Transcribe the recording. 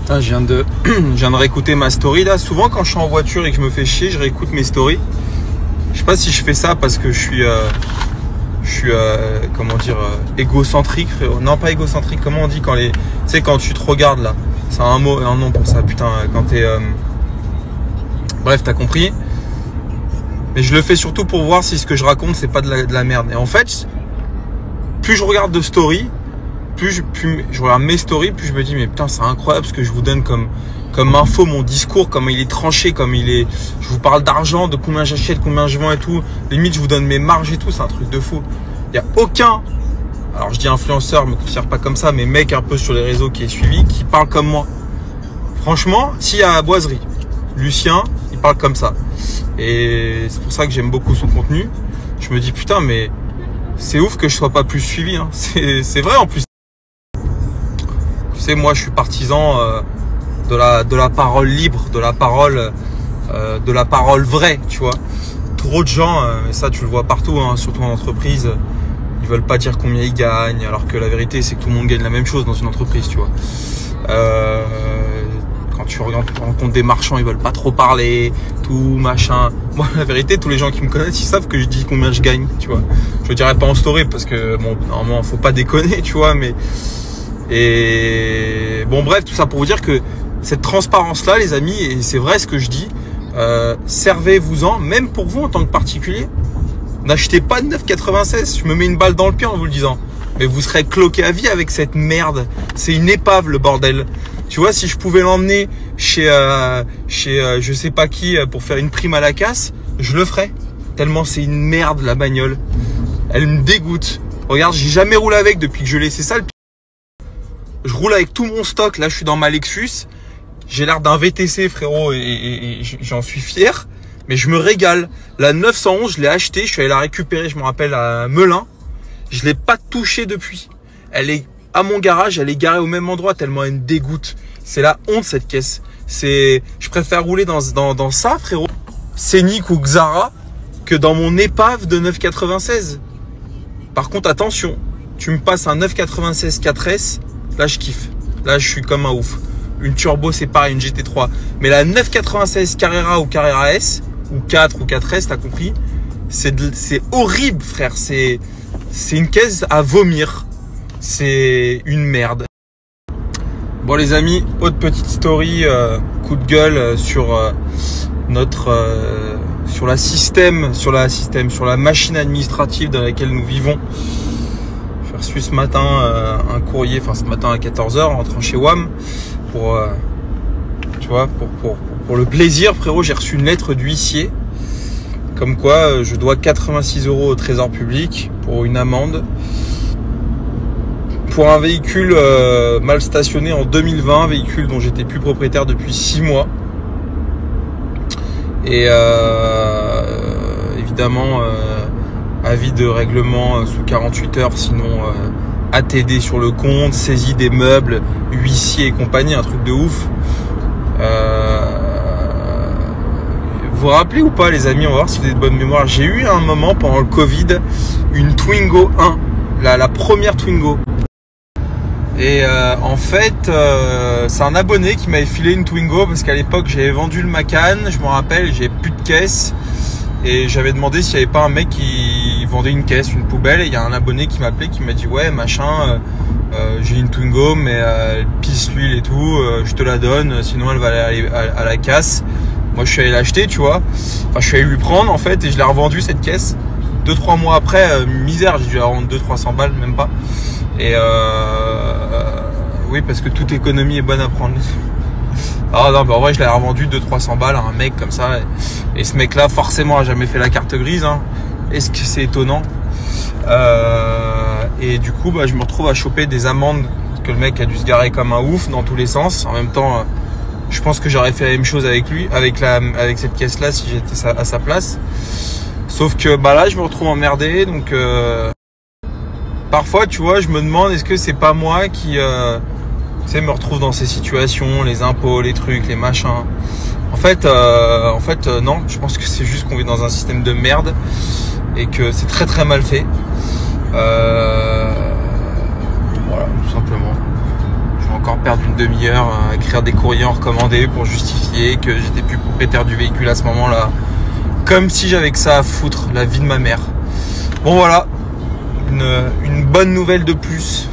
Ah, je viens de réécouter ma story là. Souvent quand je suis en voiture et que je me fais chier, je réécoute mes stories. Je sais pas si je fais ça parce que je suis comment dire, égocentrique, frérot. Non, pas égocentrique. Comment on dit quand tu sais, quand tu te regardes là. C'est un nom pour ça. Putain, quand t'es bref, t'as compris. Mais je le fais surtout pour voir si ce que je raconte c'est pas de la merde. Et en fait, plus je regarde de stories, plus je regarde mes stories, plus je me dis mais putain c'est incroyable ce que je vous donne comme info, mon discours, comme il est tranché, je vous parle d'argent, de combien j'achète, combien je vends et tout. Limite je vous donne mes marges et tout, c'est un truc de fou. Il y a aucun, alors je dis influenceur, me considère pas comme ça, mais mec un peu sur les réseaux qui est suivi, qui parle comme moi. Franchement, s'il y a Boiserie, Lucien, il parle comme ça. Et c'est pour ça que j'aime beaucoup son contenu. Je me dis putain mais c'est ouf que je sois pas plus suivi, hein. C'est vrai en plus. Tu sais, moi je suis partisan de la parole libre, de la parole vraie, tu vois. Trop de gens, et ça tu le vois partout, hein, surtout en entreprise, ils veulent pas dire combien ils gagnent, alors que la vérité c'est que tout le monde gagne la même chose dans une entreprise, tu vois. Quand tu rencontres des marchands, ils veulent pas trop parler, tout machin. Moi, la vérité, tous les gens qui me connaissent, ils savent que je dis combien je gagne, tu vois. Je le dirais pas en story parce que bon, normalement, faut pas déconner, tu vois, mais et bon, bref, tout ça pour vous dire que cette transparence-là, les amis, et c'est vrai ce que je dis, servez-vous-en, même pour vous en tant que particulier. N'achetez pas de 9,96. Je me mets une balle dans le pied en vous le disant. Mais vous serez cloqué à vie avec cette merde. C'est une épave le bordel. Tu vois, si je pouvais l'emmener chez je sais pas qui pour faire une prime à la casse, je le ferais. Tellement c'est une merde la bagnole. Elle me dégoûte. Regarde, j'ai jamais roulé avec depuis que je l'ai. C'est ça le pire. Je roule avec tout mon stock. Là, je suis dans ma Lexus. J'ai l'air d'un VTC, frérot, et j'en suis fier. Mais je me régale. La 911, je l'ai achetée. Je suis allé la récupérer, je me rappelle, à Melun. Je l'ai pas touchée depuis. Elle est à mon garage, elle est garée au même endroit tellement elle me dégoûte. C'est la honte cette caisse. Je préfère rouler dans ça, frérot, Scénic ou Xara, que dans mon épave de 996. Par contre, attention, tu me passes un 996 4S, là je kiffe. Là je suis comme un ouf. Une turbo c'est pareil, une GT3. Mais la 996 Carrera ou Carrera S, ou 4 ou 4S, t'as compris, c'est horrible, frère. C'est une caisse à vomir. C'est une merde. Bon les amis, autre petite story, coup de gueule sur sur la machine administrative dans laquelle nous vivons. J'ai reçu ce matin un courrier, enfin ce matin à 14 h en rentrant chez WAM pour tu vois, pour le plaisir, frérot, j'ai reçu une lettre d'huissier comme quoi je dois 86 € au trésor public pour une amende pour un véhicule mal stationné en 2020, véhicule dont j'étais plus propriétaire depuis 6 mois. Et évidemment, avis de règlement sous 48 heures, sinon ATD sur le compte, saisie des meubles, huissier et compagnie, un truc de ouf. Vous vous rappelez ou pas les amis, on va voir si vous avez de bonne mémoire. J'ai eu un moment pendant le Covid une Twingo 1, la première Twingo. Et en fait, c'est un abonné qui m'avait filé une Twingo parce qu'à l'époque j'avais vendu le Macan, je me rappelle, j'avais plus de caisse et j'avais demandé s'il n'y avait pas un mec qui vendait une caisse, une poubelle, et il y a un abonné qui m'a appelé, qui m'a dit ouais machin, j'ai une Twingo mais elle pisse l'huile et tout, je te la donne, sinon elle va aller à la casse. Moi je suis allé l'acheter, tu vois, enfin je suis allé lui prendre en fait et je l'ai revendue cette caisse 2-3 mois après, misère, j'ai dû la revendre 200-300 balles, même pas. Et oui, parce que toute économie est bonne à prendre. Ah non, bah en vrai je l'ai revendu 200-300 balles à un mec comme ça, et ce mec là forcément a jamais fait la carte grise, hein. Est-ce que c'est étonnant? Et du coup bah, je me retrouve à choper des amendes, que le mec a dû se garer comme un ouf dans tous les sens. En même temps je pense que j'aurais fait la même chose avec lui, avec cette caisse là, si j'étais à sa place. Sauf que bah là je me retrouve emmerdé, donc parfois tu vois je me demande est-ce que c'est pas moi qui me retrouve dans ces situations, les impôts, les trucs, les machins. En fait non, je pense que c'est juste qu'on vit dans un système de merde et que c'est très très mal fait. Voilà, tout simplement. Je vais encore perdre une demi-heure à écrire des courriers en recommandé pour justifier que j'étais plus propriétaire du véhicule à ce moment-là. Comme si j'avais que ça à foutre, la vie de ma mère. Bon voilà, une bonne nouvelle de plus.